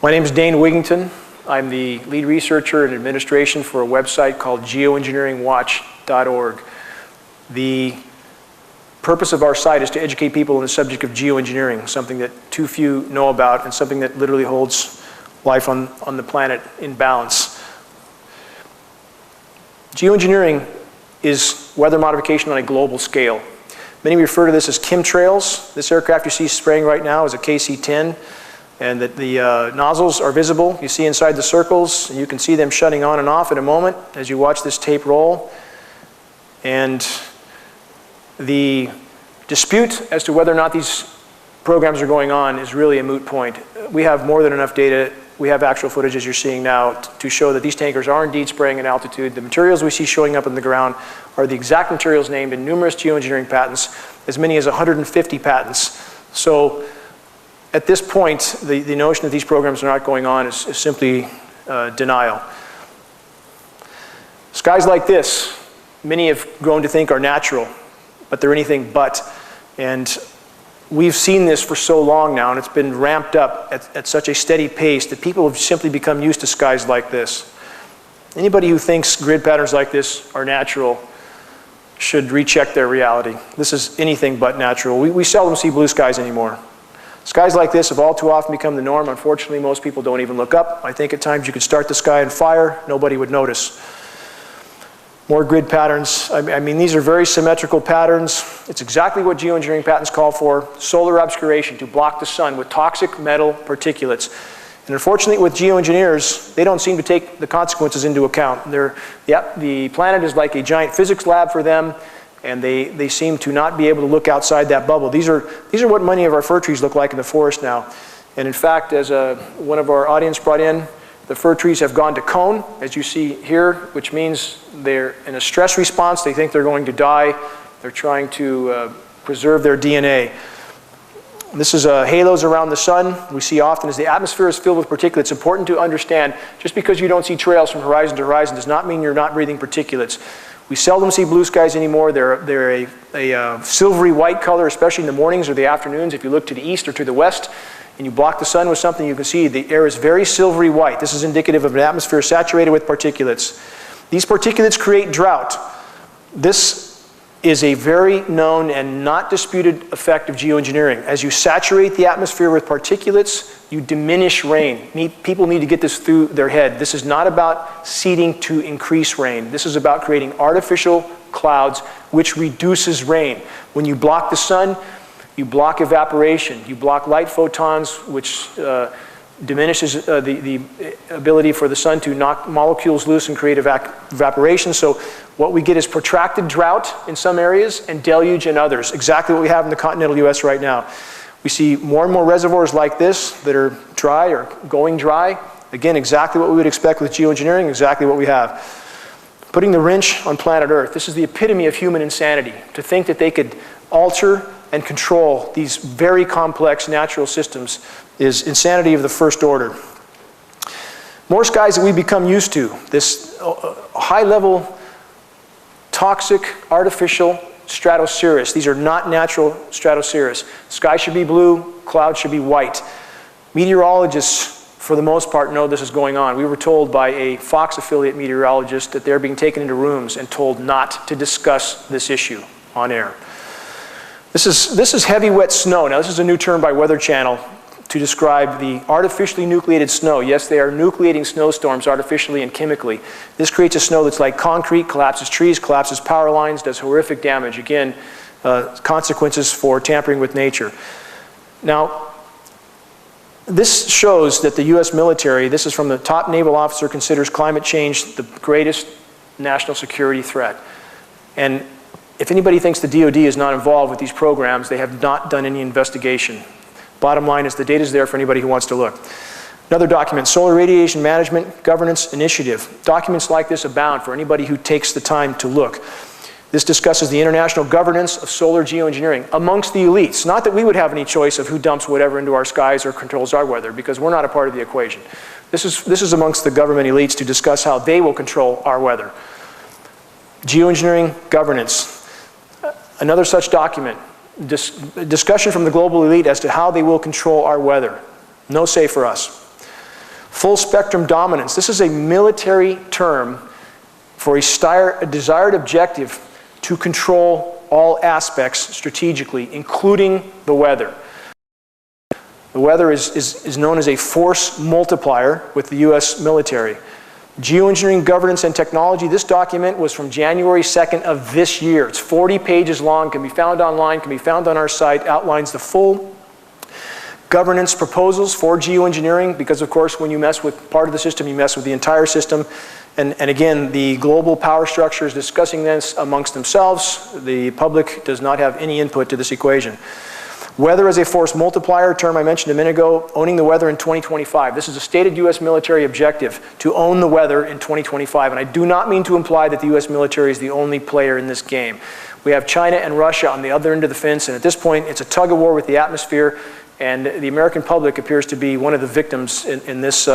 My name is Dane Wigington. I'm the lead researcher in administration for a website called GeoEngineeringWatch.org. The purpose of our site is to educate people on the subject of geoengineering, something that too few know about and something that literally holds life on the planet in balance. Geoengineering is weather modification on a global scale. Many refer to this as chemtrails. This aircraft you see spraying right now is a KC-10, and that the nozzles are visible. You see inside the circles, and you can see them shutting on and off in a moment as you watch this tape roll. And the dispute as to whether or not these programs are going on is really a moot point. We have more than enough data. We have actual footage, as you're seeing now, to show that these tankers are indeed spraying at altitude. The materials we see showing up on the ground are the exact materials named in numerous geoengineering patents, as many as 150 patents. So at this point, the notion that these programs are not going on is simply denial. Skies like this, many have grown to think are natural, but they're anything but. And we've seen this for so long now, and it's been ramped up at such a steady pace that people have simply become used to skies like this. Anybody who thinks grid patterns like this are natural should recheck their reality. This is anything but natural. We seldom see blue skies anymore. Skies like this have all too often become the norm. Unfortunately, most people don't even look up. I think at times you could start the sky on fire, nobody would notice. More grid patterns. I mean, these are very symmetrical patterns. It's exactly what geoengineering patents call for: solar obscuration, to block the sun with toxic metal particulates. And unfortunately, with geoengineers, they don't seem to take the consequences into account. The planet is like a giant physics lab for them, and they seem to not be able to look outside that bubble. These are what many of our fir trees look like in the forest now. And in fact, as one of our audience brought in, the fir trees have gone to cone, as you see here, which means they're in a stress response. They think they're going to die. They're trying to preserve their DNA. This is halos around the sun. We see often as the atmosphere is filled with particulates. It's important to understand, just because you don't see trails from horizon to horizon does not mean you're not breathing particulates. We seldom see blue skies anymore. They're a silvery white color, especially in the mornings or the afternoons. If you look to the east or to the west and you block the sun with something, you can see the air is very silvery white. This is indicative of an atmosphere saturated with particulates. These particulates create drought. This is a very known and not disputed effect of geoengineering. As you saturate the atmosphere with particulates, you diminish rain. People need to get this through their head. This is not about seeding to increase rain. This is about creating artificial clouds, which reduces rain. When you block the sun, you block evaporation. You block light photons, which diminishes the ability for the sun to knock molecules loose and create evaporation. So what we get is protracted drought in some areas and deluge in others. Exactly what we have in the continental US right now. We see more and more reservoirs like this that are dry or going dry. Again, exactly what we would expect with geoengineering, exactly what we have. Putting the wrench on planet Earth. This is the epitome of human insanity, to think that they could alter and control these very complex natural systems is insanity of the first order. More skies that we become used to. This high-level, toxic, artificial stratocirrus. These are not natural stratocirrus. Sky should be blue, clouds should be white. Meteorologists, for the most part, know this is going on. We were told by a Fox affiliate meteorologist that they're being taken into rooms and told not to discuss this issue on air. This is heavy, wet snow. Now, this is a new term by Weather Channel to describe the artificially nucleated snow. Yes, they are nucleating snowstorms artificially and chemically. This creates a snow that's like concrete, collapses trees, collapses power lines, does horrific damage. Again, consequences for tampering with nature. Now, this shows that the US military, this is from the top naval officer, considers climate change the greatest national security threat. And if anybody thinks the DoD is not involved with these programs, they have not done any investigation. Bottom line is the data is there for anybody who wants to look. Another document, Solar Radiation Management Governance Initiative. Documents like this abound for anybody who takes the time to look. This discusses the international governance of solar geoengineering amongst the elites. Not that we would have any choice of who dumps whatever into our skies or controls our weather, because we're not a part of the equation. This is amongst the government elites to discuss how they will control our weather. Geoengineering governance. Another such document, discussion from the global elite as to how they will control our weather. No say for us. Full spectrum dominance. This is a military term for a desired objective to control all aspects strategically, including the weather. The weather is known as a force multiplier with the US military. Geoengineering Governance and Technology, this document was from January 2nd of this year. It's 40 pages long, can be found online, can be found on our site, outlines the full governance proposals for geoengineering, because of course when you mess with part of the system, you mess with the entire system. And again, the global power structure is discussing this amongst themselves. The public does not have any input to this equation. Weather as a force multiplier, a term I mentioned a minute ago, owning the weather in 2025. This is a stated US military objective to own the weather in 2025. And I do not mean to imply that the US military is the only player in this game. We have China and Russia on the other end of the fence, and at this point it's a tug of war with the atmosphere, and the American public appears to be one of the victims in this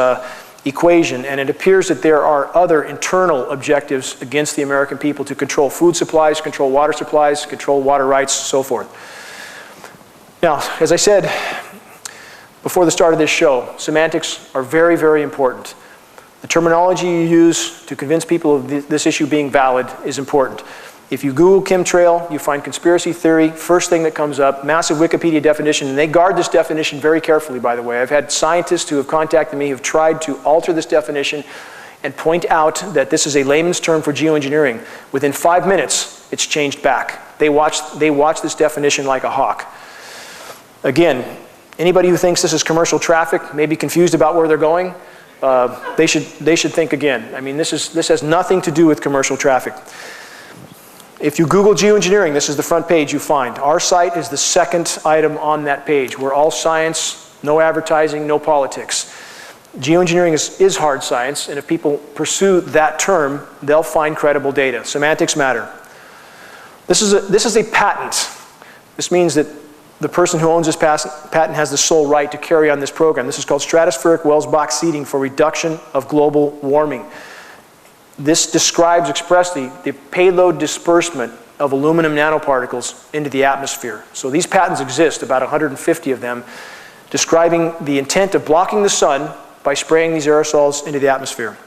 equation. And it appears that there are other internal objectives against the American people to control food supplies, control water supplies, control water rights, so forth. Now, as I said before the start of this show, semantics are very, very important. The terminology you use to convince people of this issue being valid is important. If you Google chemtrail, you find conspiracy theory, first thing that comes up, massive Wikipedia definition, and they guard this definition very carefully, by the way. I've had scientists who have contacted me who have tried to alter this definition and point out that this is a layman's term for geoengineering. Within 5 minutes, it's changed back. They watch this definition like a hawk. Again, anybody who thinks this is commercial traffic, may be confused about where they're going, they should think again. I mean, this has nothing to do with commercial traffic. If you Google geoengineering, this is the front page you find. Our site is the second item on that page. We're all science, no advertising, no politics. Geoengineering is hard science, and if people pursue that term, they'll find credible data. Semantics matter. This is a patent. This means that the person who owns this patent has the sole right to carry on this program. This is called stratospheric Wells box seeding for reduction of global warming. This describes expressly the payload disbursement of aluminum nanoparticles into the atmosphere. So these patents exist, about 150 of them, describing the intent of blocking the sun by spraying these aerosols into the atmosphere.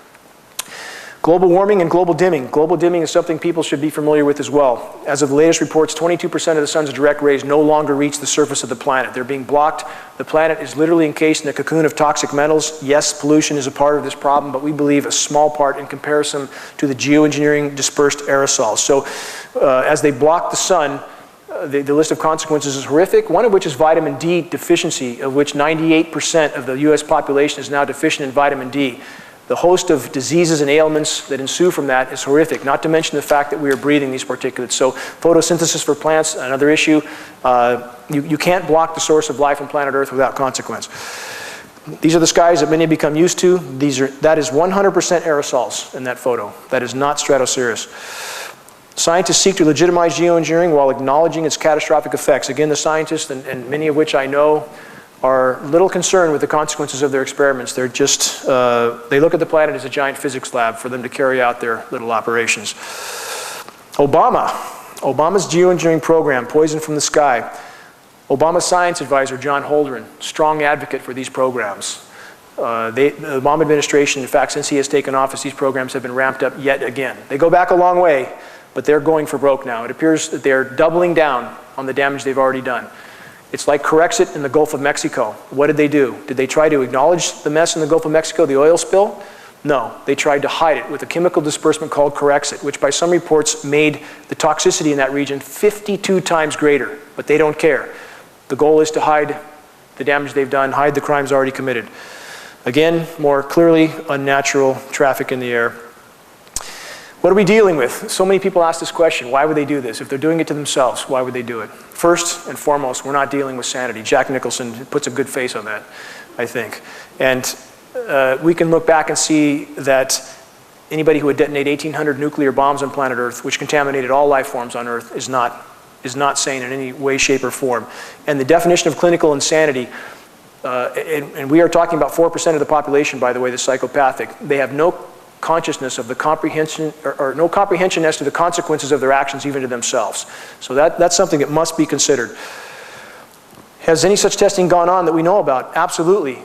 Global warming and global dimming. Global dimming is something people should be familiar with as well. As of the latest reports, 22% of the sun's direct rays no longer reach the surface of the planet. They're being blocked. The planet is literally encased in a cocoon of toxic metals. Yes, pollution is a part of this problem, but we believe a small part in comparison to the geoengineering dispersed aerosols. So as they block the sun, the list of consequences is horrific, one of which is vitamin D deficiency, of which 98% of the US population is now deficient in vitamin D. The host of diseases and ailments that ensue from that is horrific, not to mention the fact that we are breathing these particulates. So photosynthesis for plants, another issue. You can't block the source of life on planet Earth without consequence. These are the skies that many have become used to. That is 100% aerosols in that photo. That is not stratospheric. Scientists seek to legitimize geoengineering while acknowledging its catastrophic effects. Again, the scientists, and many of which I know, are little concerned with the consequences of their experiments. They're just, they look at the planet as a giant physics lab for them to carry out their little operations. Obama's geoengineering program, Poison from the Sky. Obama's science advisor, John Holdren, strong advocate for these programs. The Obama administration, in fact, since he has taken office, these programs have been ramped up yet again. They go back a long way, but they're going for broke now. It appears that they're doubling down on the damage they've already done. It's like Corexit in the Gulf of Mexico. What did they do? Did they try to acknowledge the mess in the Gulf of Mexico, the oil spill? No, they tried to hide it with a chemical disbursement called Corexit, which by some reports made the toxicity in that region 52 times greater, but they don't care. The goal is to hide the damage they've done, hide the crimes already committed. Again, more clearly, unnatural traffic in the air. What are we dealing with? So many people ask this question, why would they do this? If they're doing it to themselves, why would they do it? First and foremost, we're not dealing with sanity. Jack Nicholson puts a good face on that, I think. And we can look back and see that anybody who would detonate 1,800 nuclear bombs on planet Earth, which contaminated all life forms on Earth, is not sane in any way, shape, or form. And the definition of clinical insanity, and we are talking about 4% of the population, by the way, that's psychopathic. They have no consciousness of the comprehension, or no comprehension as to the consequences of their actions, even to themselves. So that's something that must be considered. Has any such testing gone on that we know about? Absolutely.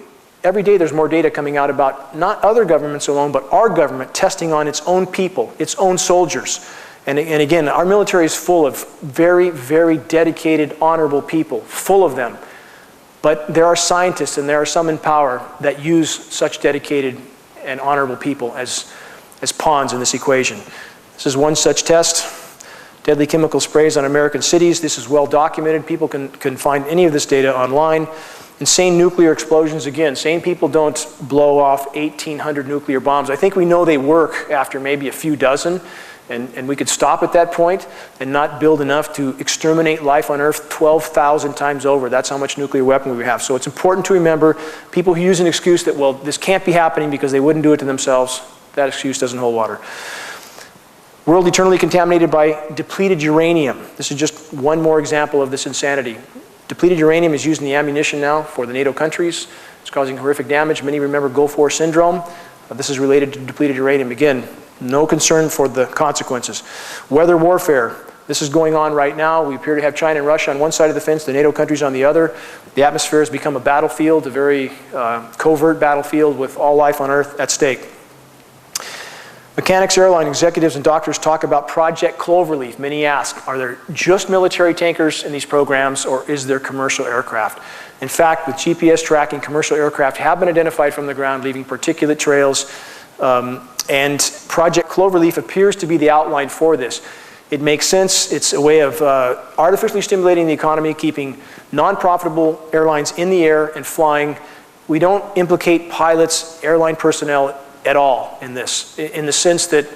every day there's more data coming out about not other governments alone, but our government testing on its own people, its own soldiers. And again, our military is full of very, very dedicated, honorable people, full of them. But there are scientists and there are some in power that use such dedicated and honorable people as pawns in this equation. This is one such test. Deadly chemical sprays on American cities. This is well documented. People can find any of this data online. Insane nuclear explosions. Again, sane people don't blow off 1,800 nuclear bombs. I think we know they work after maybe a few dozen, and we could stop at that point and not build enough to exterminate life on Earth 12,000 times over. That's how much nuclear weapon we have. So it's important to remember people who use an excuse that, well, this can't be happening because they wouldn't do it to themselves. That excuse doesn't hold water. World eternally contaminated by depleted uranium. This is just one more example of this insanity. Depleted uranium is used in the ammunition now for the NATO countries. It's causing horrific damage. Many remember Gulf War syndrome. This is related to depleted uranium. Again, no concern for the consequences. Weather warfare. This is going on right now. We appear to have China and Russia on one side of the fence, the NATO countries on the other. The atmosphere has become a battlefield, a very covert battlefield with all life on Earth at stake. Mechanics, airline executives, and doctors talk about Project Cloverleaf. Many ask, are there just military tankers in these programs, or is there commercial aircraft? In fact, with GPS tracking, commercial aircraft have been identified from the ground, leaving particulate trails, and Project Cloverleaf appears to be the outline for this. It makes sense. It's a way of artificially stimulating the economy, keeping non-profitable airlines in the air and flying. We don't implicate pilots, airline personnel at all in this, in the sense that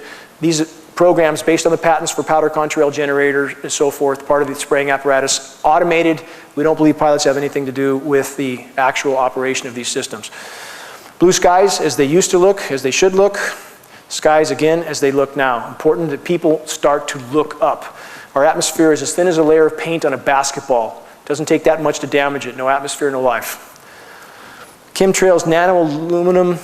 these programs based on the patents for powder contrail generators and so forth, part of the spraying apparatus, automated. We don't believe pilots have anything to do with the actual operation of these systems. Blue skies as they used to look, as they should look. Skies again as they look now. Important that people start to look up. Our atmosphere is as thin as a layer of paint on a basketball. Doesn't take that much to damage it. No atmosphere, no life. Chemtrails, nano-aluminum,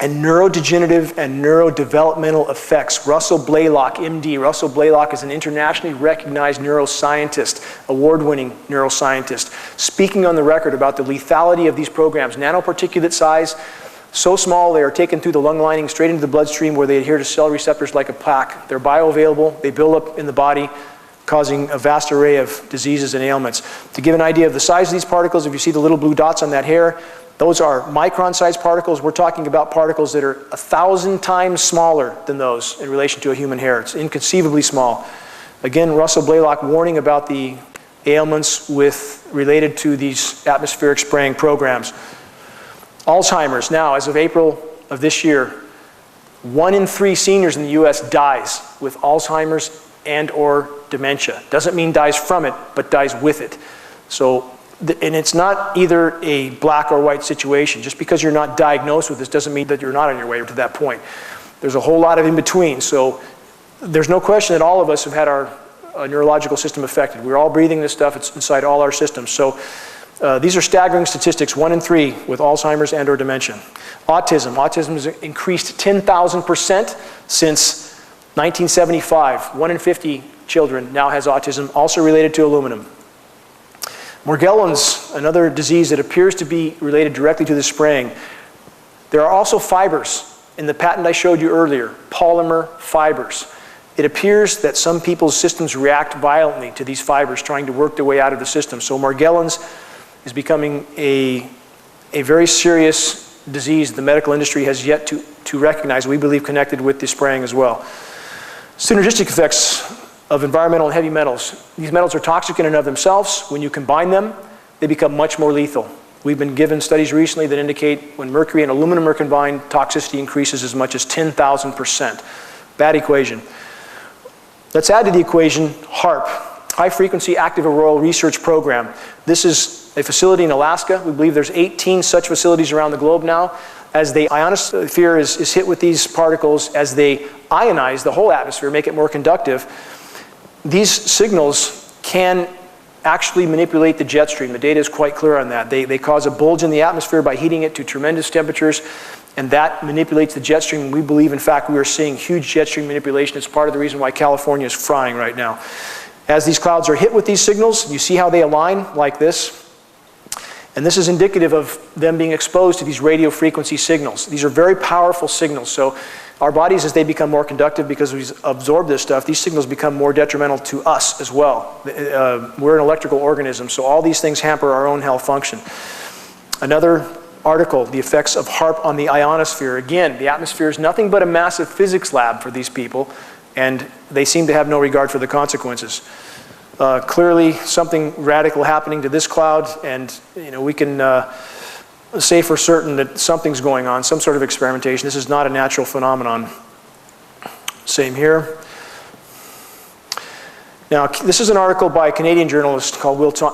and neurodegenerative and neurodevelopmental effects. Russell Blaylock, MD. Russell Blaylock is an internationally recognized neuroscientist, award-winning neuroscientist, speaking on the record about the lethality of these programs. Nanoparticulate size, so small they are taken through the lung lining straight into the bloodstream where they adhere to cell receptors like a plaque. They're bioavailable, they build up in the body, causing a vast array of diseases and ailments. To give an idea of the size of these particles, if you see the little blue dots on that hair, those are micron-sized particles. We're talking about particles that are 1,000 times smaller than those in relation to a human hair. It's inconceivably small. Again, Russell Blaylock warning about the ailments related to these atmospheric spraying programs. Alzheimer's. Now, as of April of this year, 1 in 3 seniors in the US dies with Alzheimer's and or dementia. Doesn't mean dies from it, but dies with it. So, and it's not either a black or white situation. Just because you're not diagnosed with this doesn't mean that you're not on your way to that point. There's a whole lot of in between. So there's no question that all of us have had our neurological system affected. We're all breathing this stuff. It's inside all our systems. So these are staggering statistics, 1 in 3 with Alzheimer's and or dementia. Autism. Autism has increased 10,000% since 1975. 1 in 50 children now has autism, also related to aluminum. Morgellons, another disease that appears to be related directly to the spraying. There are also fibers in the patent I showed you earlier, polymer fibers. It appears that some people's systems react violently to these fibers trying to work their way out of the system. So Morgellons is becoming a very serious disease the medical industry has yet to recognize, we believe connected with the spraying as well. Synergistic effects of environmental and heavy metals. These metals are toxic in and of themselves. When you combine them, they become much more lethal. We've been given studies recently that indicate when mercury and aluminum are combined, toxicity increases as much as 10,000%. Bad equation. Let's add to the equation HAARP, High Frequency Active Auroral Research Program. This is a facility in Alaska. We believe there's 18 such facilities around the globe now. As the ionosphere is hit with these particles, as they ionize the whole atmosphere, make it more conductive, these signals can actually manipulate the jet stream. The data is quite clear on that. They cause a bulge in the atmosphere by heating it to tremendous temperatures, and that manipulates the jet stream. We believe, in fact, we are seeing huge jet stream manipulation. It's part of the reason why California is frying right now. As these clouds are hit with these signals, you see how they align like this. And this is indicative of them being exposed to these radio frequency signals. These are very powerful signals. So our bodies, as they become more conductive because we absorb this stuff, these signals become more detrimental to us as well. We're an electrical organism, so all these things hamper our own health function. Another article, the effects of HAARP on the ionosphere. Again, the atmosphere is nothing but a massive physics lab for these people, and they seem to have no regard for the consequences. Clearly, something radical happening to this cloud, and we can say for certain that something's going on, some sort of experimentation. This is not a natural phenomenon. Same here. Now, this is an article by a Canadian journalist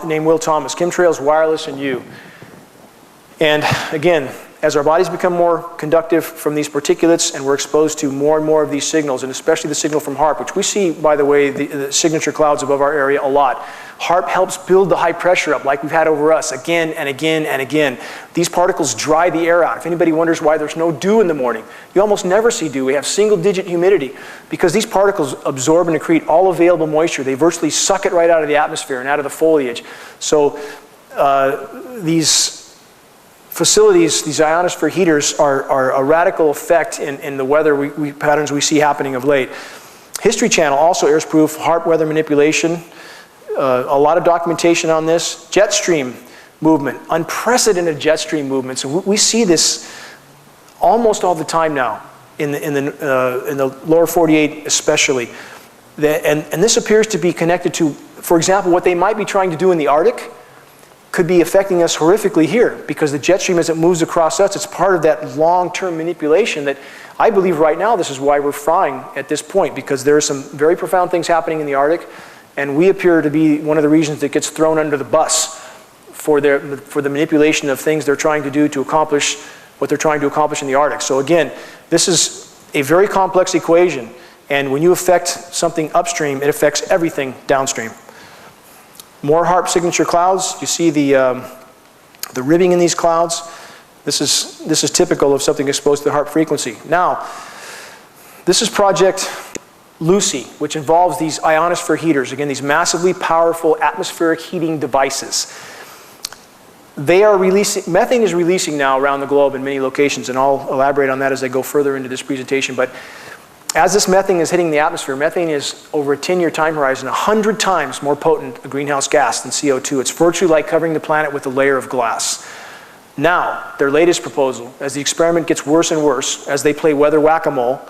named Will Thomas, Chemtrails, Wireless, and You. And again, as our bodies become more conductive from these particulates and we're exposed to more and more of these signals, and especially the signal from HAARP, which we see, by the way, the signature clouds above our area a lot. HAARP helps build the high pressure up like we've had over us again and again and again. These particles dry the air out. If anybody wonders why there's no dew in the morning, you almost never see dew. We have single-digit humidity because these particles absorb and accrete all available moisture. They virtually suck it right out of the atmosphere and out of the foliage. So these facilities, these ionosphere heaters, are a radical effect in the weather patterns we see happening of late. History Channel also airs proof, HAARP weather manipulation. A lot of documentation on this. Jet stream movement, unprecedented jet stream movement. So we see this almost all the time now in the lower 48 especially. And this appears to be connected to, for example, what they might be trying to do in the Arctic could be affecting us horrifically here, because the jet stream, as it moves across us, it's part of that long-term manipulation that I believe right now this is why we're frying at this point, because there are some very profound things happening in the Arctic, and we appear to be one of the regions that gets thrown under the bus for the manipulation of things they're trying to do to accomplish what they're trying to accomplish in the Arctic. So again, this is a very complex equation, and when you affect something upstream, it affects everything downstream. More HAARP signature clouds. You see the ribbing in these clouds. This is typical of something exposed to the HAARP frequency. Now, this is Project Lucy, which involves these ionosphere heaters. Again, these massively powerful atmospheric heating devices. They are releasing, methane is releasing now around the globe in many locations, and I'll elaborate on that as I go further into this presentation. But as this methane is hitting the atmosphere, methane is, over a 10-year time horizon, 100 times more potent a greenhouse gas than CO2. It's virtually like covering the planet with a layer of glass. Now, their latest proposal, as the experiment gets worse and worse, as they play weather whack-a-mole,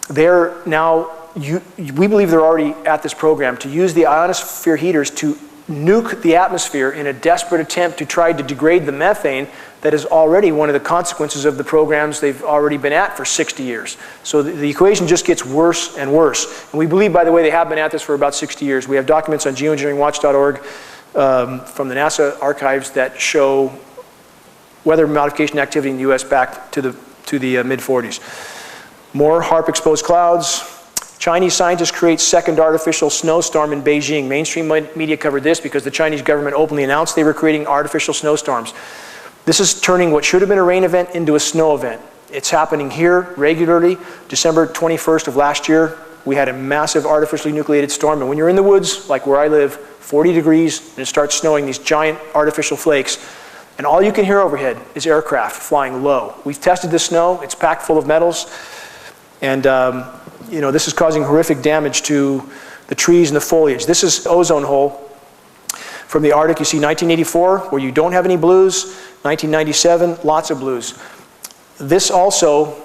they're now, we believe they're already at this program, to use the ionosphere heaters to nuke the atmosphere in a desperate attempt to try to degrade the methane that is already one of the consequences of the programs they've already been at for 60 years. So the equation just gets worse and worse. And we believe, by the way, they have been at this for about 60 years. We have documents on geoengineeringwatch.org from the NASA archives that show weather modification activity in the US back to the mid-40s. More HAARP-exposed clouds. Chinese scientists create second artificial snowstorm in Beijing. Mainstream media covered this because the Chinese government openly announced they were creating artificial snowstorms. This is turning what should have been a rain event into a snow event. It's happening here regularly. December 21st of last year, we had a massive artificially nucleated storm. And when you're in the woods, like where I live, 40 degrees, and it starts snowing, these giant artificial flakes, and all you can hear overhead is aircraft flying low. We've tested this snow. It's packed full of metals. And this is causing horrific damage to the trees and the foliage. This is ozone hole. From the Arctic, you see 1984, where you don't have any blues. 1997, lots of blues. This also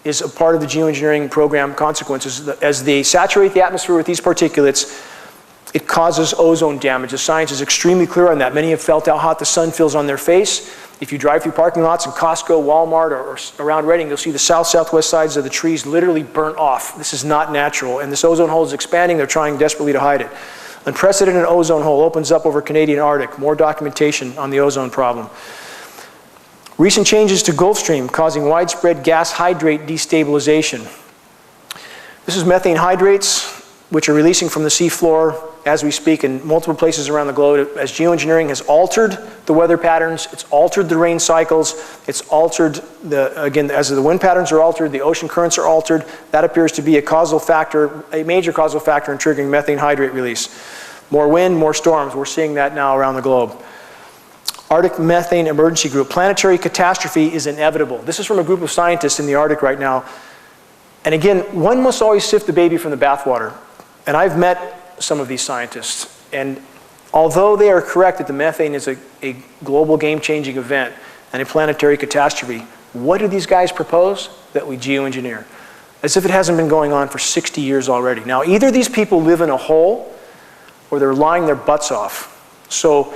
is a part of the geoengineering program consequences. As they saturate the atmosphere with these particulates, it causes ozone damage. The science is extremely clear on that. Many have felt how hot the sun feels on their face. If you drive through parking lots in Costco, Walmart, or around Reading, you'll see the south-southwest sides of the trees literally burnt off. This is not natural. And this ozone hole is expanding. They're trying desperately to hide it. Unprecedented ozone hole opens up over Canadian Arctic. More documentation on the ozone problem. Recent changes to Gulf Stream causing widespread gas hydrate destabilization. This is methane hydrates, which are releasing from the seafloor as we speak in multiple places around the globe. As geoengineering has altered the weather patterns, it's altered the rain cycles, it's altered again, as the wind patterns are altered, the ocean currents are altered. That appears to be a causal factor, a major causal factor in triggering methane hydrate release. More wind, more storms. We're seeing that now around the globe. Arctic Methane Emergency Group. Planetary catastrophe is inevitable. This is from a group of scientists in the Arctic right now. And again, one must always sift the baby from the bathwater. And I've met some of these scientists. And although they are correct that the methane is a global game-changing event and a planetary catastrophe, what do these guys propose? That we geoengineer. As if it hasn't been going on for 60 years already. Now, either these people live in a hole or they're lying their butts off. So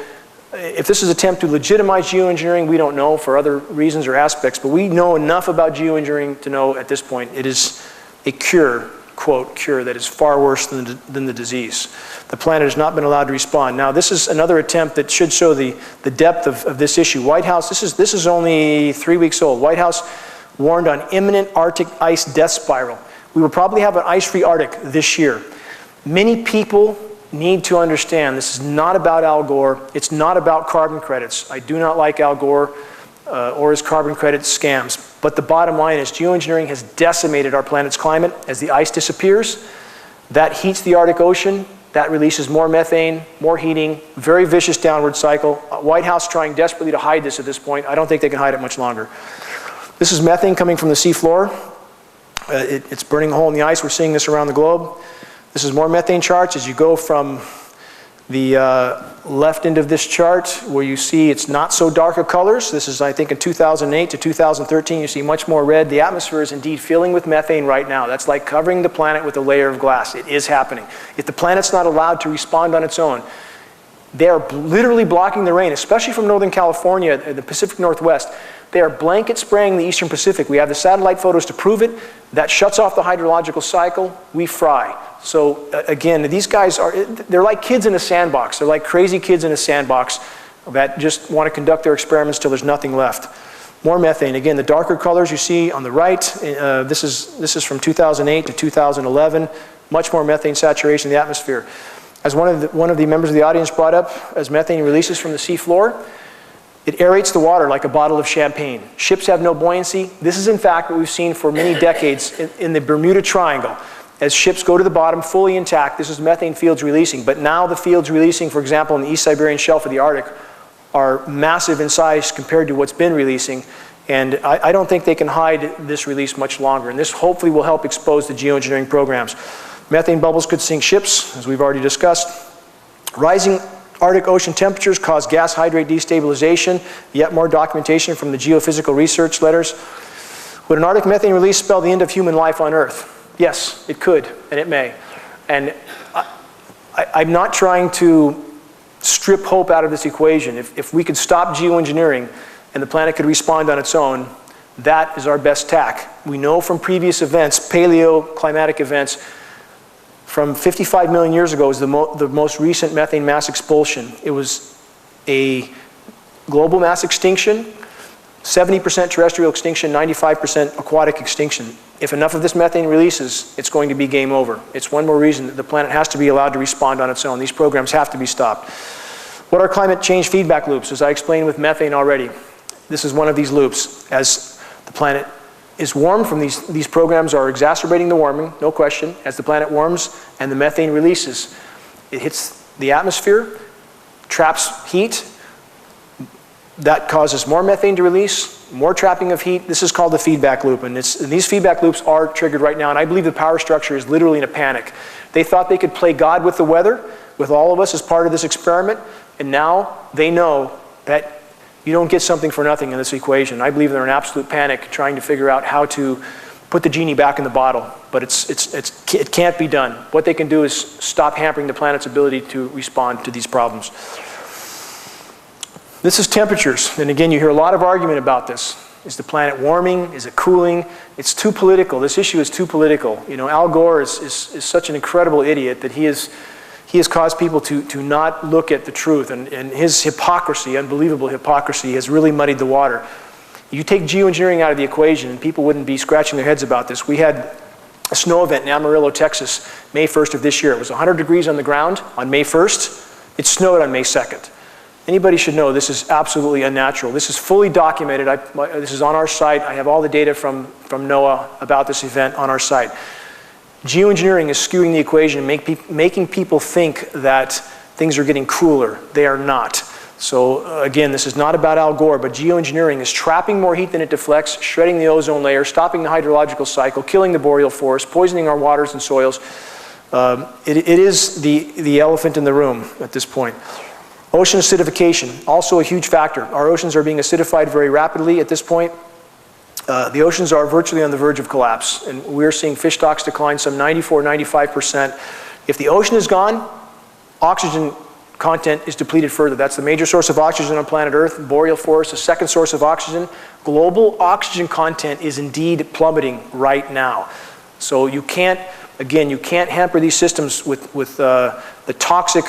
if this is an attempt to legitimize geoengineering, we don't know for other reasons or aspects, but we know enough about geoengineering to know at this point it is a cure, quote, cure, that is far worse than the disease. The planet has not been allowed to respond. Now, this is another attempt that should show the depth of this issue. White House, this is only 3 weeks old. White House warned on imminent Arctic ice death spiral. We will probably have an ice-free Arctic this year. Many people need to understand this is not about Al Gore. It's not about carbon credits. I do not like Al Gore or his carbon credit scams. But the bottom line is geoengineering has decimated our planet's climate. As the ice disappears, that heats the Arctic Ocean. That releases more methane, more heating, very vicious downward cycle. White House trying desperately to hide this at this point. I don't think they can hide it much longer. This is methane coming from the sea floor. It's burning a hole in the ice. We're seeing this around the globe. This is more methane charts as you go from the left end of this chart where you see it's not so dark of colors. This is, I think, in 2008 to 2013. You see much more red. The atmosphere is indeed filling with methane right now. That's like covering the planet with a layer of glass. It is happening. If the planet's not allowed to respond on its own, they are literally blocking the rain, especially from Northern California, the Pacific Northwest. They are blanket spraying the Eastern Pacific. We have the satellite photos to prove it. That shuts off the hydrological cycle. We fry. So again, these guys they're like kids in a sandbox. They're like crazy kids in a sandbox that just want to conduct their experiments till there's nothing left. More methane. Again, the darker colors you see on the right, this is from 2008 to 2011. Much more methane saturation in the atmosphere. As one of the members of the audience brought up, as methane releases from the sea floor, it aerates the water like a bottle of champagne. Ships have no buoyancy. This is in fact what we've seen for many decades in the Bermuda Triangle. As ships go to the bottom fully intact, this is methane fields releasing. But now the fields releasing, for example, in the East Siberian Shelf of the Arctic, are massive in size compared to what's been releasing. And I don't think they can hide this release much longer. And this hopefully will help expose the geoengineering programs. Methane bubbles could sink ships, as we've already discussed. Rising Arctic Ocean temperatures cause gas hydrate destabilization. Yet more documentation from the geophysical research letters. Would an Arctic methane release spell the end of human life on Earth? Yes, it could, and it may. And I'm not trying to strip hope out of this equation. If we could stop geoengineering and the planet could respond on its own, that is our best tack. We know from previous events, paleoclimatic events, from 55 million years ago was the most recent methane mass expulsion. It was a global mass extinction, 70% terrestrial extinction, 95% aquatic extinction. If enough of this methane releases, it's going to be game over. It's one more reason that the planet has to be allowed to respond on its own. These programs have to be stopped. What are climate change feedback loops? As I explained with methane already, this is one of these loops. As the planet is warmed from these programs are exacerbating the warming, no question. As the planet warms and the methane releases, it hits the atmosphere, traps heat. That causes more methane to release, more trapping of heat. This is called the feedback loop, and these feedback loops are triggered right now, and I believe the power structure is literally in a panic. They thought they could play God with the weather, with all of us as part of this experiment, and now they know that you don't get something for nothing in this equation. I believe they're in absolute panic trying to figure out how to put the genie back in the bottle, but it can't be done. What they can do is stop hampering the planet's ability to respond to these problems. This is temperatures, and again, you hear a lot of argument about this. Is the planet warming? Is it cooling? It's too political. This issue is too political. You know, Al Gore is such an incredible idiot that he has caused people to not look at the truth, and his hypocrisy, unbelievable hypocrisy, has really muddied the water. You take geoengineering out of the equation, and people wouldn't be scratching their heads about this. We had a snow event in Amarillo, Texas, May 1st of this year. It was 100 degrees on the ground on May 1st. It snowed on May 2nd. Anybody should know this is absolutely unnatural. This is fully documented. This is on our site. I have all the data from NOAA about this event on our site. Geoengineering is skewing the equation and making people think that things are getting cooler. They are not. So again, this is not about Al Gore, but geoengineering is trapping more heat than it deflects, shredding the ozone layer, stopping the hydrological cycle, killing the boreal forest, poisoning our waters and soils. It is the elephant in the room at this point. Ocean acidification, also a huge factor. Our oceans are being acidified very rapidly at this point. The oceans are virtually on the verge of collapse, and we're seeing fish stocks decline some 94–95%. If the ocean is gone, oxygen content is depleted further. That's the major source of oxygen on planet Earth. Boreal forest, the second source of oxygen. Global oxygen content is indeed plummeting right now. So you can't, again, you can't hamper these systems with the toxic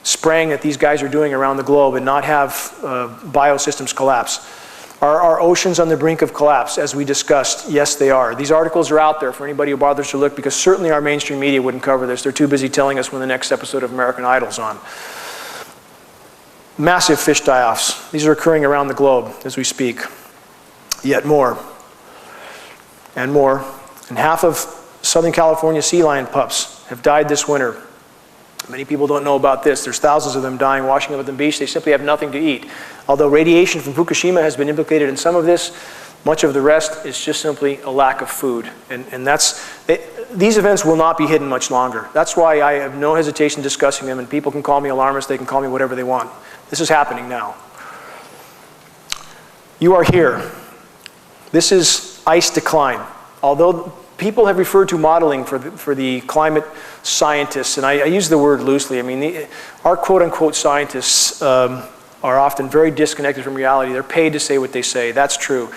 spraying that these guys are doing around the globe and not have biosystems collapse. Are our oceans on the brink of collapse, as we discussed? Yes, they are. These articles are out there for anybody who bothers to look, because certainly our mainstream media wouldn't cover this. They're too busy telling us when the next episode of American Idol's on. Massive fish die-offs. These are occurring around the globe as we speak. Yet more and more. And half of Southern California sea lion pups have died this winter. Many people don't know about this. There's thousands of them dying washing up at the beach. They simply have nothing to eat. Although radiation from Fukushima has been implicated in some of this, much of the rest is just simply a lack of food. And these events will not be hidden much longer. That's why I have no hesitation discussing them, and people can call me alarmist, they can call me whatever they want. This is happening now. You are here. This is ice decline. Although people have referred to modeling for the climate scientists, and I use the word loosely. I mean, our quote-unquote scientists are often very disconnected from reality. They're paid to say what they say. That's true.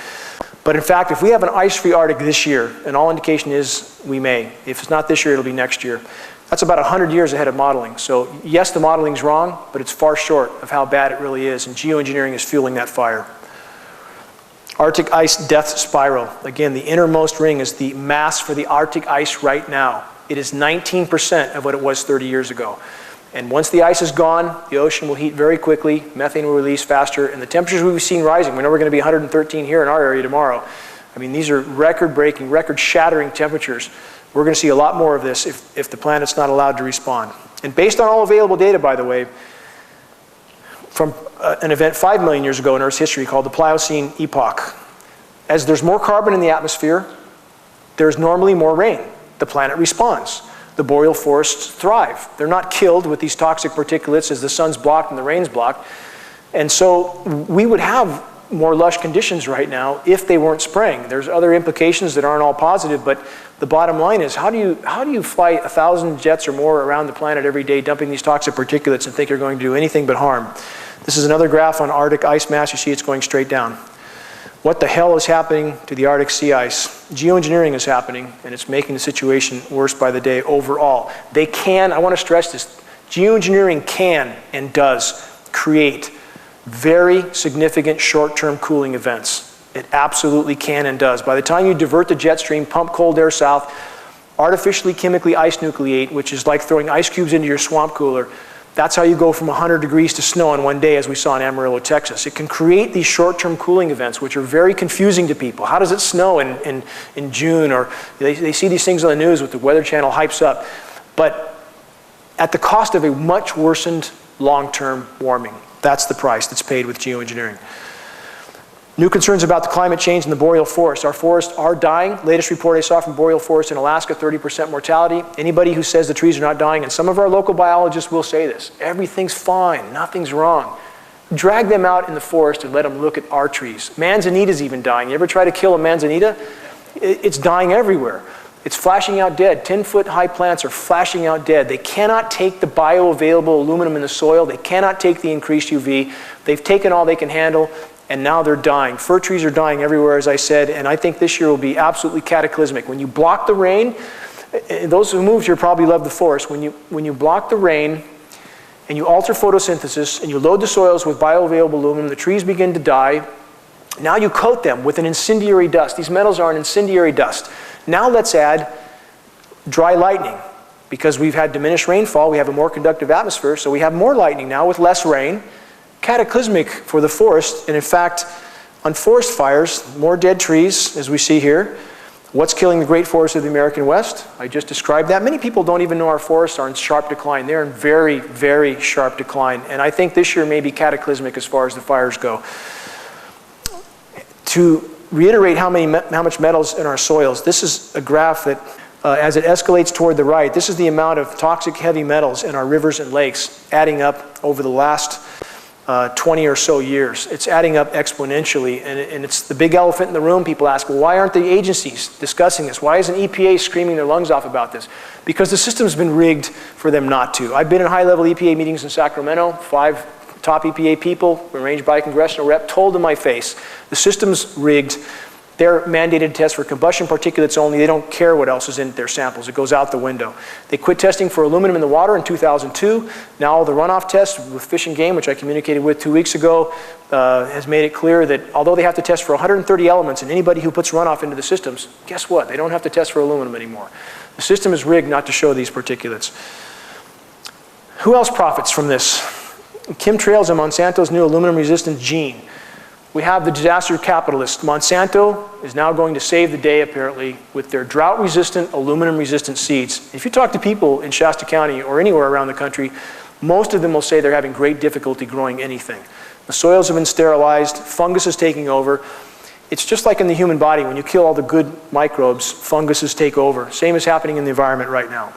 But in fact, if we have an ice-free Arctic this year, and all indication is we may. If it's not this year, it'll be next year. That's about 100 years ahead of modeling. So yes, the modeling's wrong, but it's far short of how bad it really is, and geoengineering is fueling that fire. Arctic ice death spiral. Again, the innermost ring is the mass for the Arctic ice right now. It is 19% of what it was 30 years ago. And once the ice is gone, the ocean will heat very quickly, methane will release faster, and the temperatures we've seen rising. We know we're going to be 113 here in our area tomorrow. I mean, these are record-breaking, record-shattering temperatures. We're going to see a lot more of this if the planet's not allowed to respond. And based on all available data, by the way, from an event 5 million years ago in Earth's history called the Pliocene Epoch, as there's more carbon in the atmosphere, there's normally more rain. The planet responds. The boreal forests thrive. They're not killed with these toxic particulates as the sun's blocked and the rain's blocked. And so we would have more lush conditions right now if they weren't spraying. There's other implications that aren't all positive, but the bottom line is, how do you fly 1,000 jets or more around the planet every day dumping these toxic particulates and think you're going to do anything but harm? This is another graph on Arctic ice mass. You see it's going straight down. What the hell is happening to the Arctic sea ice? Geoengineering is happening, and it's making the situation worse by the day overall. They can, I want to stress this, geoengineering can and does create very significant short-term cooling events. It absolutely can and does. By the time you divert the jet stream, pump cold air south, artificially chemically ice nucleate, which is like throwing ice cubes into your swamp cooler, that's how you go from 100 degrees to snow in one day, as we saw in Amarillo, Texas. It can create these short-term cooling events, which are very confusing to people. How does it snow in June? Or they see these things on the news with the Weather Channel hypes up. But at the cost of a much worsened long-term warming. That's the price that's paid with geoengineering. New concerns about the climate change in the boreal forest. Our forests are dying. Latest report I saw from boreal forests in Alaska, 30% mortality. Anybody who says the trees are not dying, and some of our local biologists will say this, everything's fine, nothing's wrong. Drag them out in the forest and let them look at our trees. Manzanita's even dying. You ever try to kill a manzanita? It's dying everywhere. It's flashing out dead. 10-foot high plants are flashing out dead. They cannot take the bioavailable aluminum in the soil. They cannot take the increased UV. They've taken all they can handle, and now they're dying. Fir trees are dying everywhere, as I said, and I think this year will be absolutely cataclysmic. When you block the rain, those who moved here probably love the forest. When you block the rain and you alter photosynthesis and you load the soils with bioavailable aluminum, the trees begin to die. Now you coat them with an incendiary dust. These metals are an incendiary dust. Now let's add dry lightning. Because we've had diminished rainfall, we have a more conductive atmosphere, so we have more lightning now with less rain. Cataclysmic for the forest, and in fact, on forest fires, more dead trees, as we see here. What's killing the great forests of the American West? I just described that. Many people don't even know our forests are in sharp decline. They're in very, very sharp decline. And I think this year may be cataclysmic as far as the fires go. To reiterate how much metal's in our soils, this is a graph that as it escalates toward the right, this is the amount of toxic heavy metals in our rivers and lakes adding up over the last 20 or so years. It's adding up exponentially, and it's the big elephant in the room. People ask, well, why aren't the agencies discussing this? Why isn't EPA screaming their lungs off about this? Because the system's been rigged for them not to. I've been in high-level EPA meetings in Sacramento. 5 top EPA people, arranged by a congressional rep, told in my face, the system's rigged. They're mandated tests for combustion particulates only. They don't care what else is in their samples. It goes out the window. They quit testing for aluminum in the water in 2002. Now the runoff test with Fish and Game, which I communicated with 2 weeks ago, has made it clear that although they have to test for 130 elements, and anybody who puts runoff into the systems, guess what? They don't have to test for aluminum anymore. The system is rigged not to show these particulates. Who else profits from this? Chemtrails and Monsanto's new aluminum-resistant gene. We have the disaster capitalist. Monsanto is now going to save the day, apparently, with their drought-resistant, aluminum-resistant seeds. If you talk to people in Shasta County or anywhere around the country, most of them will say they're having great difficulty growing anything. The soils have been sterilized, fungus is taking over. It's just like in the human body. When you kill all the good microbes, funguses take over. Same is happening in the environment right now.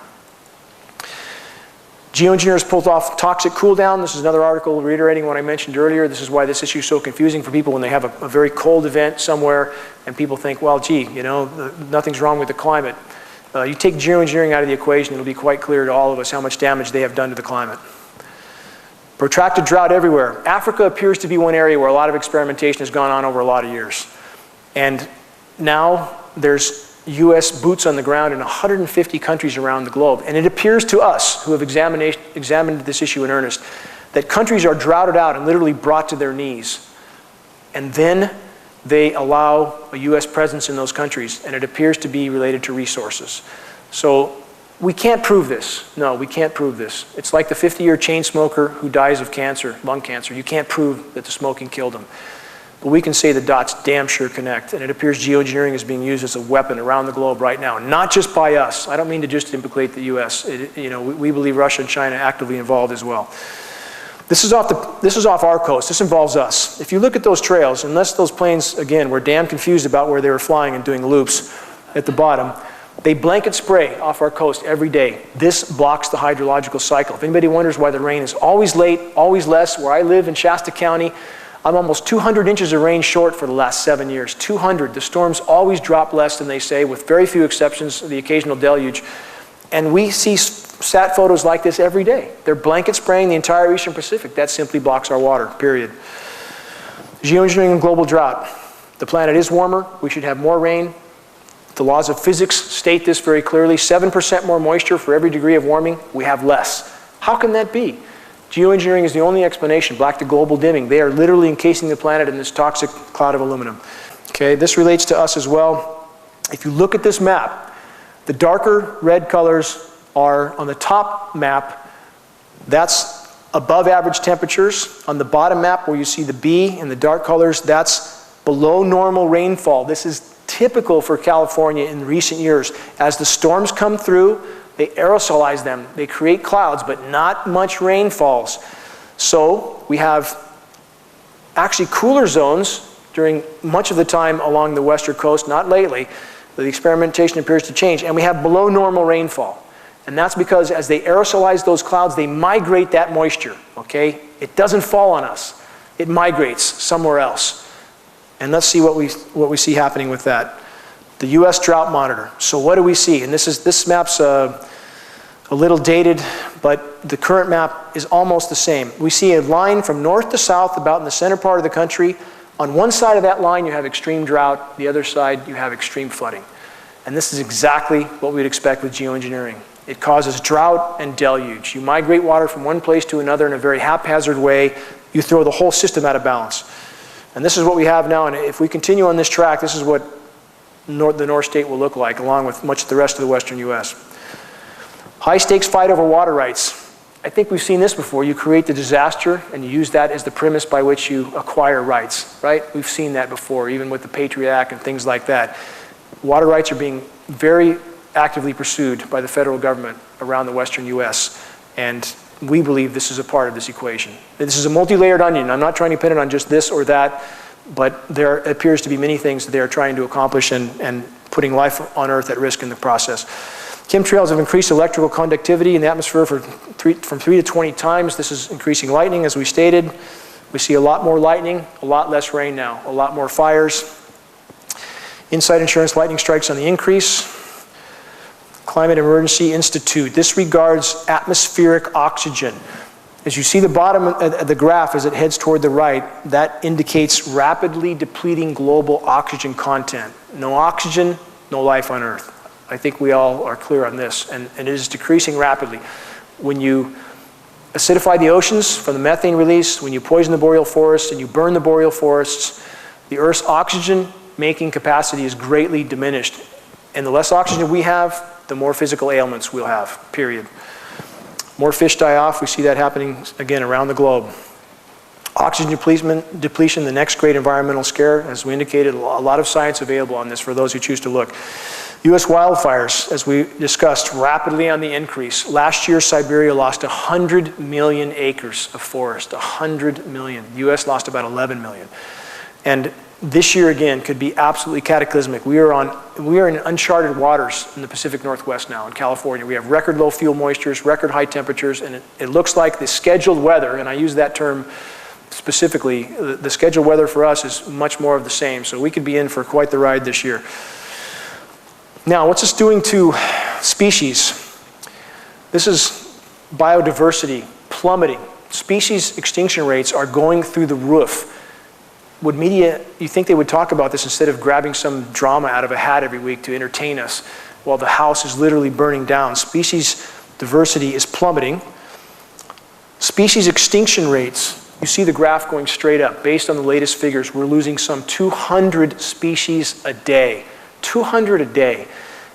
Geoengineers pulled off toxic cool down. This is another article reiterating what I mentioned earlier. This is why this issue is so confusing for people when they have a very cold event somewhere and people think, well, gee, you know, nothing's wrong with the climate. You take geoengineering out of the equation, it'll be quite clear to all of us how much damage they have done to the climate. Protracted drought everywhere. Africa appears to be one area where a lot of experimentation has gone on over a lot of years. And now there's US boots on the ground in 150 countries around the globe. And it appears to us, who have examined this issue in earnest, that countries are droughted out and literally brought to their knees. And then they allow a US presence in those countries, and it appears to be related to resources. So we can't prove this. No, we can't prove this. It's like the 50-year chain smoker who dies of cancer, lung cancer. You can't prove that the smoking killed him. But we can say the dots damn sure connect, and it appears geoengineering is being used as a weapon around the globe right now, not just by us. I don't mean to just implicate the US. We believe Russia and China are actively involved as well. This is off our coast. This involves us. If you look at those trails, unless those planes, again, were damn confused about where they were flying and doing loops at the bottom, they blanket spray off our coast every day. This blocks the hydrological cycle. If anybody wonders why the rain is always late, always less, where I live in Shasta County, I'm almost 200 inches of rain short for the last 7 years. 200. The storms always drop less than they say, with very few exceptions, the occasional deluge. And we see sat photos like this every day. They're blanket spraying the entire Eastern Pacific. That simply blocks our water, period. Geoengineering and global drought. The planet is warmer. We should have more rain. The laws of physics state this very clearly. 7% more moisture for every degree of warming. We have less. How can that be? Geoengineering is the only explanation, back to global dimming. They are literally encasing the planet in this toxic cloud of aluminum. Okay, this relates to us as well. If you look at this map, the darker red colors are on the top map. That's above average temperatures. On the bottom map where you see the B in the dark colors, that's below normal rainfall. This is typical for California in recent years. As the storms come through, they aerosolize them. They create clouds, but not much rain falls. So we have actually cooler zones during much of the time along the western coast, not lately. The experimentation appears to change, and we have below normal rainfall. And that's because as they aerosolize those clouds, they migrate that moisture, okay? It doesn't fall on us. It migrates somewhere else. And let's see what we see happening with that. The US Drought Monitor. So what do we see? And this map's a little dated, but the current map is almost the same. We see a line from north to south about in the center part of the country. On one side of that line you have extreme drought, the other side you have extreme flooding. And this is exactly what we'd expect with geoengineering. It causes drought and deluge. You migrate water from one place to another in a very haphazard way. You throw the whole system out of balance. And this is what we have now, and if we continue on this track, this is what the North State will look like, along with much of the rest of the western US. High stakes fight over water rights. I think we've seen this before. You create the disaster and you use that as the premise by which you acquire rights, right? We've seen that before, even with the Patriot Act and things like that. Water rights are being very actively pursued by the federal government around the western US, and we believe this is a part of this equation. This is a multi-layered onion. I'm not trying to pin it on just this or that, but there appears to be many things that they are trying to accomplish and putting life on Earth at risk in the process. Chemtrails have increased electrical conductivity in the atmosphere from 3 to 20 times. This is increasing lightning, as we stated. We see a lot more lightning, a lot less rain now, a lot more fires. Inside insurance, lightning strikes on the increase. Climate Emergency Institute disregards atmospheric oxygen. As you see the bottom of the graph as it heads toward the right, that indicates rapidly depleting global oxygen content. No oxygen, no life on Earth. I think we all are clear on this, and it is decreasing rapidly. When you acidify the oceans from the methane release, when you poison the boreal forests and you burn the boreal forests, the Earth's oxygen-making capacity is greatly diminished. And the less oxygen we have, the more physical ailments we'll have, period. More fish die off. We see that happening, again, around the globe. Oxygen depletion, the next great environmental scare. As we indicated, a lot of science available on this for those who choose to look. U.S. wildfires, as we discussed, rapidly on the increase. Last year, Siberia lost 100 million acres of forest, 100 million. The U.S. lost about 11 million. And this year, again, could be absolutely cataclysmic. We are in uncharted waters in the Pacific Northwest now, in California. We have record low fuel moistures, record high temperatures, and it looks like the scheduled weather, and I use that term specifically, the scheduled weather for us is much more of the same. So we could be in for quite the ride this year. Now, what's this doing to species? This is biodiversity plummeting. Species extinction rates are going through the roof. Would media, you think they would talk about this instead of grabbing some drama out of a hat every week to entertain us while the house is literally burning down? Species diversity is plummeting. Species extinction rates, you see the graph going straight up. Based on the latest figures, we're losing some 200 species a day. 200 a day.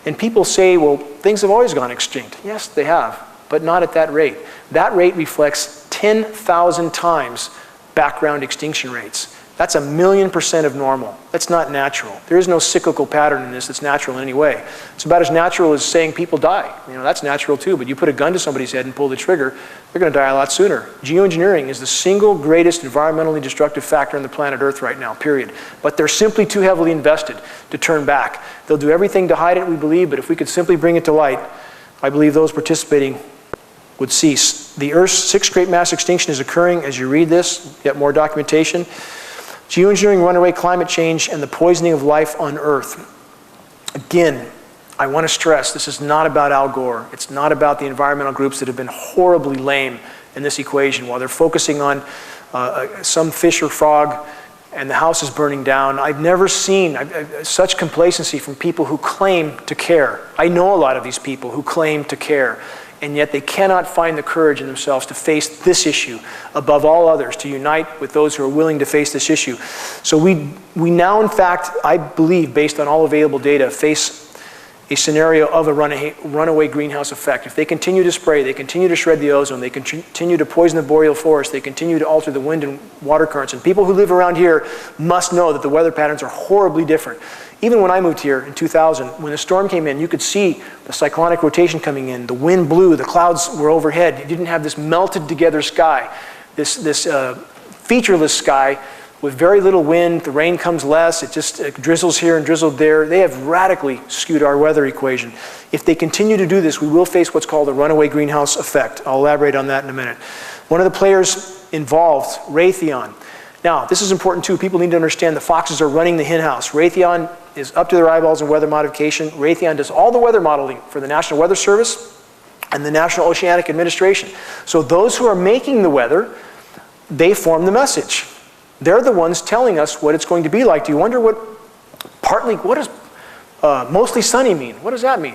And people say, well, things have always gone extinct. Yes, they have, but not at that rate. That rate reflects 10,000 times background extinction rates. That's 1,000,000% of normal. That's not natural. There is no cyclical pattern in this that's natural in any way. It's about as natural as saying people die. You know, that's natural too, but you put a gun to somebody's head and pull the trigger, they're going to die a lot sooner. Geoengineering is the single greatest environmentally destructive factor on the planet Earth right now, period. But they're simply too heavily invested to turn back. They'll do everything to hide it, we believe, but if we could simply bring it to light, I believe those participating would cease. The Earth's 6th great mass extinction is occurring as you read this, get more documentation. Geoengineering, runaway climate change, and the poisoning of life on Earth. Again, I want to stress, this is not about Al Gore. It's not about the environmental groups that have been horribly lame in this equation. While they're focusing on some fish or frog and the house is burning down, I've never seen such complacency from people who claim to care. I know a lot of these people who claim to care, and yet they cannot find the courage in themselves to face this issue above all others, to unite with those who are willing to face this issue. So we now, in fact, I believe, based on all available data, face a scenario of a runaway greenhouse effect. If they continue to spray, they continue to shred the ozone, they continue to poison the boreal forest, they continue to alter the wind and water currents, and people who live around here must know that the weather patterns are horribly different. Even when I moved here in 2000, when the storm came in, you could see the cyclonic rotation coming in, the wind blew, the clouds were overhead. You didn't have this melted together sky, this featureless sky with very little wind. The rain comes less, it drizzles here and drizzled there. They have radically skewed our weather equation. If they continue to do this, we will face what's called a runaway greenhouse effect. I'll elaborate on that in a minute. One of the players involved, Raytheon. Now, this is important too. People need to understand the foxes are running the hen house. Raytheon is up to their eyeballs in weather modification. Raytheon does all the weather modeling for the National Weather Service and the National Oceanic Administration. So those who are making the weather, they form the message. They're the ones telling us what it's going to be like. Do you wonder what does mostly sunny mean? What does that mean?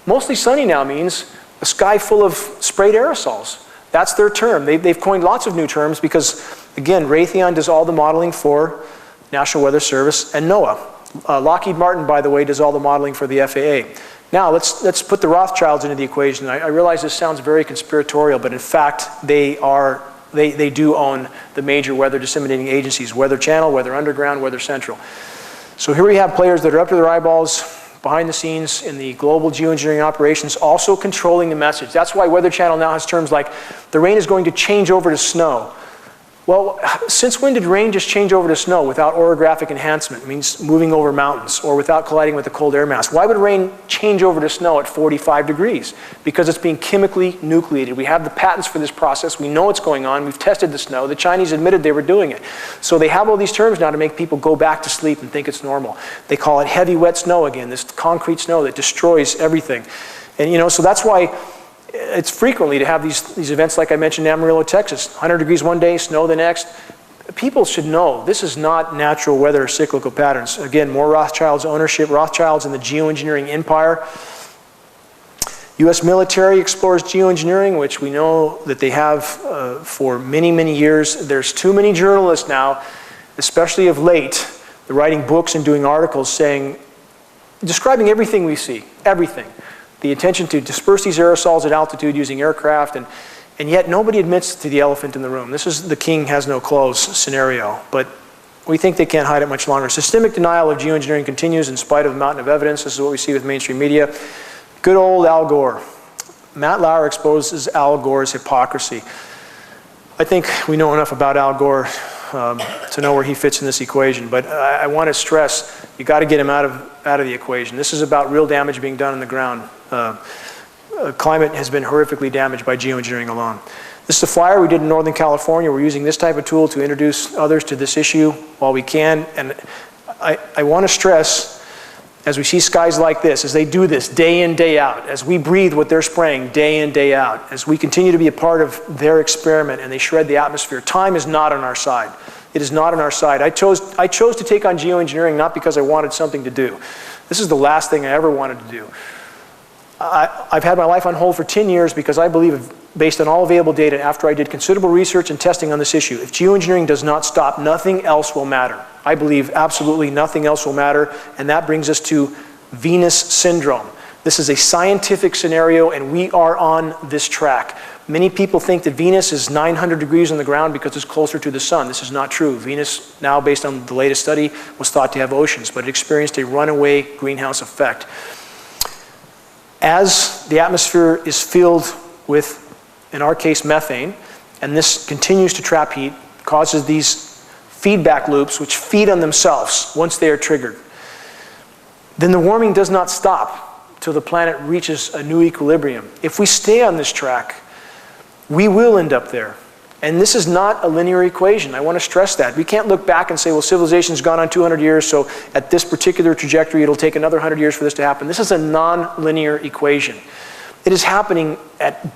Mostly sunny now means a sky full of sprayed aerosols. That's their term. They've coined lots of new terms because, again, Raytheon does all the modeling for National Weather Service and NOAA. Lockheed Martin, by the way, does all the modeling for the FAA. Now, let's put the Rothschilds into the equation. I realize this sounds very conspiratorial, but in fact, they do own the major weather disseminating agencies, Weather Channel, Weather Underground, Weather Central. So here we have players that are up to their eyeballs, behind the scenes in the global geoengineering operations, also controlling the message. That's why Weather Channel now has terms like, the rain is going to change over to snow. Well, since when did rain just change over to snow without orographic enhancement? It means moving over mountains, or without colliding with the cold air mass. Why would rain change over to snow at 45 degrees? Because it's being chemically nucleated. We have the patents for this process. We know what's going on. We've tested the snow. The Chinese admitted they were doing it. So they have all these terms now to make people go back to sleep and think it's normal. They call it heavy wet snow again, this concrete snow that destroys everything. And so that's why it's frequently to have these events like I mentioned in Amarillo, Texas. 100 degrees one day, snow the next. People should know this is not natural weather or cyclical patterns. Again, more Rothschild's ownership, Rothschilds and the geoengineering empire. U.S. military explores geoengineering, which we know that they have for many, many years. There's too many journalists now, especially of late, they're writing books and doing articles describing everything we see, everything. The intention to disperse these aerosols at altitude using aircraft, and yet nobody admits to the elephant in the room. This is the king has no clothes scenario, but we think they can't hide it much longer. Systemic denial of geoengineering continues in spite of the mountain of evidence. This is what we see with mainstream media. Good old Al Gore. Matt Lauer exposes Al Gore's hypocrisy. I think we know enough about Al Gore to know where he fits in this equation, but I want to stress, you got to get him out of the equation. This is about real damage being done on the ground. Climate has been horrifically damaged by geoengineering alone. This is a flyer we did in Northern California. We're using this type of tool to introduce others to this issue while we can, and I want to stress, as we see skies like this, as they do this day in, day out, as we breathe what they're spraying day in, day out, as we continue to be a part of their experiment and they shred the atmosphere, time is not on our side. It is not on our side. I chose to take on geoengineering not because I wanted something to do. This is the last thing I ever wanted to do. I've had my life on hold for 10 years because I believe, based on all available data, after I did considerable research and testing on this issue, if geoengineering does not stop, nothing else will matter. I believe absolutely nothing else will matter, and that brings us to Venus syndrome. This is a scientific scenario, and we are on this track. Many people think that Venus is 900 degrees on the ground because it's closer to the sun. This is not true. Venus, now based on the latest study, was thought to have oceans, but it experienced a runaway greenhouse effect. As the atmosphere is filled with, in our case, methane, and this continues to trap heat, causes these feedback loops which feed on themselves once they are triggered, then the warming does not stop till the planet reaches a new equilibrium. If we stay on this track, we will end up there. And this is not a linear equation. I want to stress that. We can't look back and say, well, civilization's gone on 200 years, so at this particular trajectory, it'll take another 100 years for this to happen. This is a non-linear equation. It is happening at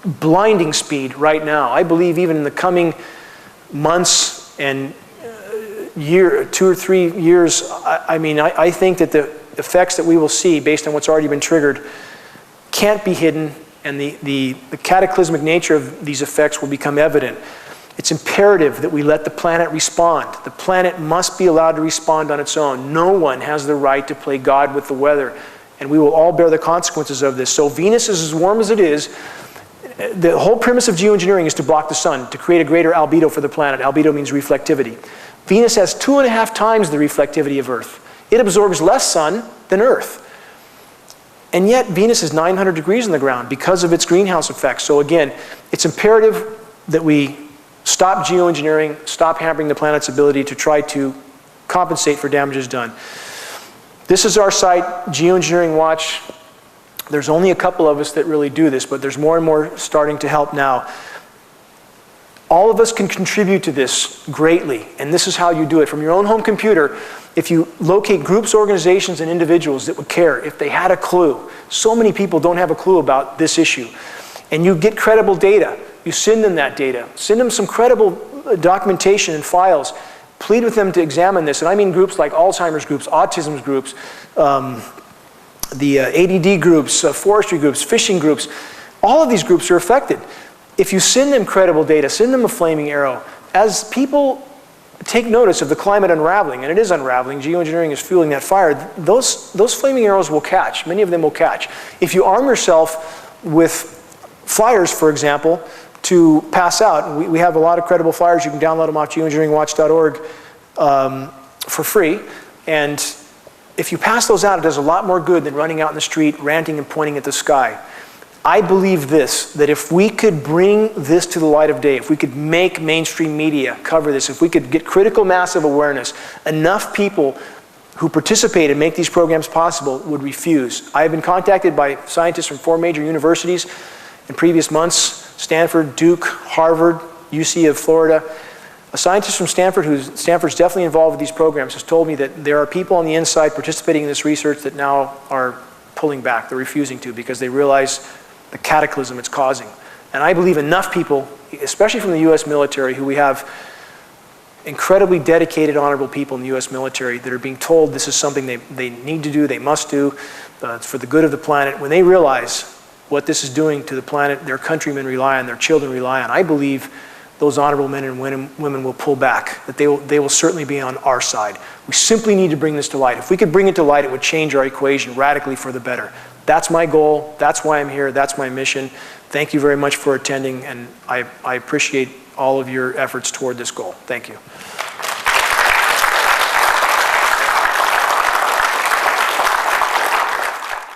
blinding speed right now. I believe even in the coming months and 2 or 3 years, I think that the effects that we will see based on what's already been triggered can't be hidden, and the cataclysmic nature of these effects will become evident. It's imperative that we let the planet respond. The planet must be allowed to respond on its own. No one has the right to play God with the weather, and we will all bear the consequences of this. So Venus is as warm as it is. The whole premise of geoengineering is to block the sun, to create a greater albedo for the planet. Albedo means reflectivity. Venus has 2.5 times the reflectivity of Earth. It absorbs less sun than Earth. And yet Venus is 900 degrees on the ground because of its greenhouse effect. So again, it's imperative that we stop geoengineering, stop hampering the planet's ability to try to compensate for damages done. This is our site, Geoengineering Watch. There's only a couple of us that really do this, but there's more and more starting to help now. All of us can contribute to this greatly, and this is how you do it. From your own home computer, if you locate groups, organizations, and individuals that would care, if they had a clue. So many people don't have a clue about this issue. And you get credible data. You send them that data. Send them some credible documentation and files. Plead with them to examine this. And I mean groups like Alzheimer's groups, autism groups, the ADD groups, forestry groups, fishing groups. All of these groups are affected. If you send them credible data, send them a flaming arrow. As people take notice of the climate unraveling, and it is unraveling, geoengineering is fueling that fire, those flaming arrows will catch. Many of them will catch. If you arm yourself with flyers, for example, to pass out, we have a lot of credible flyers. You can download them off geoengineeringwatch.org for free. And if you pass those out, it does a lot more good than running out in the street, ranting and pointing at the sky. I believe this, that if we could bring this to the light of day, if we could make mainstream media cover this, if we could get critical mass of awareness, enough people who participate and make these programs possible would refuse. I have been contacted by scientists from 4 major universities in previous months: Stanford, Duke, Harvard, UC of Florida. A scientist from Stanford, Stanford's definitely involved with these programs, has told me that there are people on the inside participating in this research that now are pulling back. They're refusing to because they realize the cataclysm it's causing. And I believe enough people, especially from the US military, who we have incredibly dedicated, honorable people in the US military that are being told this is something they need to do, they must do, it's for the good of the planet. When they realize what this is doing to the planet their countrymen rely on, their children rely on, I believe those honorable men and women will pull back, that they will certainly be on our side. We simply need to bring this to light. If we could bring it to light, it would change our equation radically for the better. That's my goal, that's why I'm here, that's my mission. Thank you very much for attending, and I appreciate all of your efforts toward this goal. Thank you.